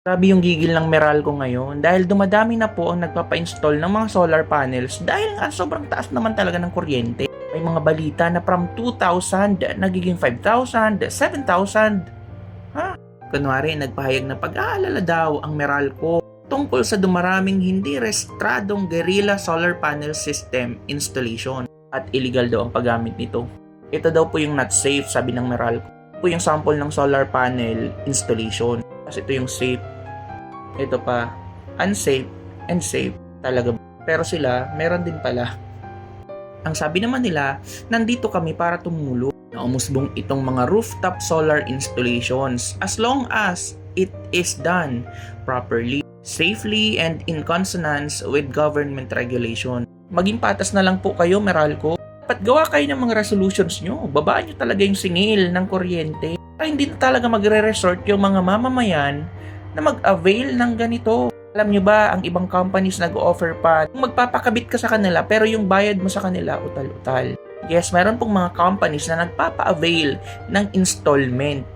Grabe yung gigil ng Meralco ngayon dahil dumadami na po ang nagpapa-install ng mga solar panels dahil nga sobrang taas naman talaga ng kuryente. May mga balita na from 2,000 nagiging 5,000, 7,000. Kunwari, nagpahayag na pag-aalala daw ang Meralco tungkol sa dumaraming hindi restradong guerrilla solar panel system installation at illegal daw ang paggamit nito. Ito daw po yung not safe, sabi ng Meralco. Ito po yung sample ng solar panel installation. Tapos ito yung safe. Ito pa, unsafe and safe talaga. Pero sila, meron din pala. Ang sabi naman nila, nandito kami para tumulong na umusbong itong mga rooftop solar installations as long as it is done properly, safely, and in consonance with government regulation. Maging patas na lang po kayo, Meralco. Dapat gawa kayo ng mga resolutions nyo. Babaan nyo talaga yung singil ng kuryente. Para hindi na talaga magre-resort yung mga mamamayan na mag-avail ng ganito. Alam nyo ba, ang ibang companies nag-offer pa, magpapakabit ka sa kanila pero yung bayad mo sa kanila, utal-utal. Yes, meron pong mga companies na nagpapa-avail ng installment.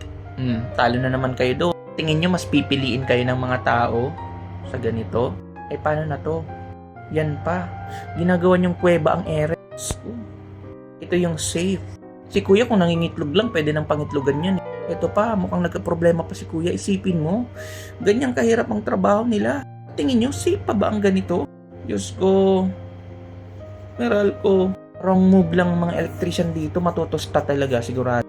Talo na naman kayo doon. Tingin nyo mas pipiliin kayo ng mga tao sa ganito? Eh, paano na to? Yan pa. Ginagawa yung kuweba ang eres. Ito yung safe. Si kuya kung nangingitlog lang, pwede nang pangitlogan yan. Ito pa, mukhang nagka-problema pa si kuya. Isipin mo, ganyang kahirap ang trabaho nila. Tingin nyo, safe pa ba ang ganito? Diyos ko, Meralco, wrong move lang mga electrician dito, matutusta talaga sigurado.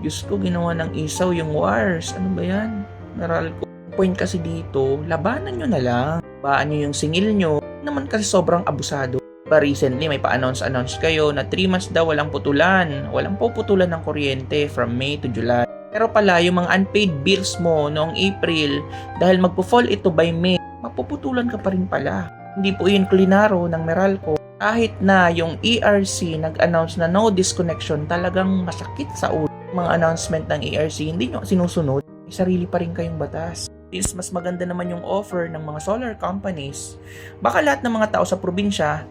Diyos ko, ginawa ng isaw yung wires. Ano ba yan? Meralco, point kasi dito, labanan nyo na lang. Baan nyo yung singil nyo, naman kasi sobrang abusado. But recently, may pa-announce kayo na 3 months daw walang putulan. Walang puputulan ng kuryente from May to July. Pero pala, yung mga unpaid bills mo noong April, dahil magpo-fall ito by May, mapuputulan ka pa rin pala. Hindi po yun klinaro ng Meralco. Kahit na yung ERC nag-announce na no disconnection, talagang masakit sa ulo. Mga announcement ng ERC, hindi nyo sinusunod. May sarili pa rin kayong batas. Since mas maganda naman yung offer ng mga solar companies, baka lahat ng mga tao sa probinsya,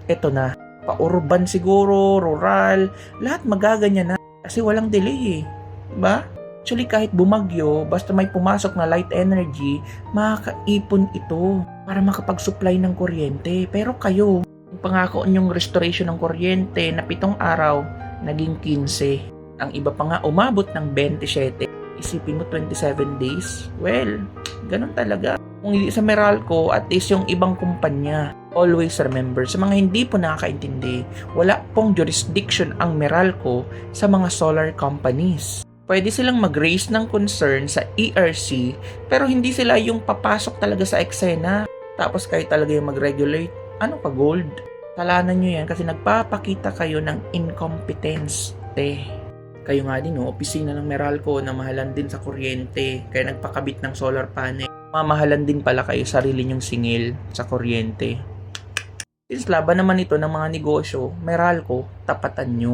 eto na, pa-urban siguro, rural, lahat magaganyan na kasi walang delay eh. Diba? Actually, kahit bumagyo, basta may pumasok na light energy, makakaipon ito para makapag-supply ng kuryente. Pero kayo, yung pangako nyong restoration ng kuryente na 7 araw, naging 15. Ang iba pa nga umabot ng 27. Isipin mo 27 days. Well, ganun talaga. Kung hindi sa Meralco, at least yung ibang kumpanya. Always remember, sa mga hindi po nakakaintindi, wala pong jurisdiction ang Meralco sa mga solar companies. Pwede silang mag-raise ng concern sa ERC, pero hindi sila yung papasok talaga sa eksena. Tapos kayo talaga yung mag-regulate. Ano ka, gold? Salanan nyo yan kasi nagpapakita kayo ng incompetence. Kayo nga din, opisina ng Meralco na mahalan din sa kuryente, kaya nagpakabit ng solar panel. Mamahalan din pala kayo sarili nyong singil sa kuryente. Since laban naman ito ng mga negosyo, Meralco, tapatan nyo.